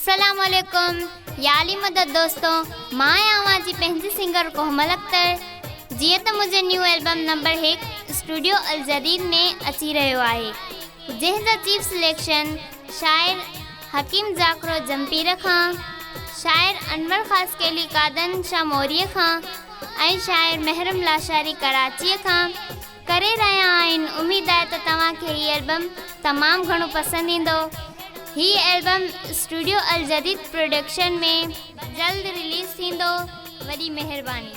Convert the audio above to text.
अस्सलामुअलैकुम याली मदद दोस्तों, मां आवां जी पंहिंजी सिंगर कोमल अख्तर जीअं त मुंहिंजो न्यू एल्बम नंबर 1 स्टूडियो अल जदीद में अची रहियो आहे, जंहिंजा चीफ सिलेक्शन शाइर हकीम जाकरो जमपीर खां, शाइर अनवर ख़ासकेली कादन शाह मोरीअ खां ऐं शाइर महरम लाशारी कराचीअ खां करे रहिया आहिनि। उम्मीद आहे त तव्हांखे हीउ एल्बम तमामु घणो पसंदि ईंदो। हीउ एल्बम स्टूडियो अल जदीद प्रोडक्शन में जल्द रिलीज़ थींदो। वॾी महिरबानी।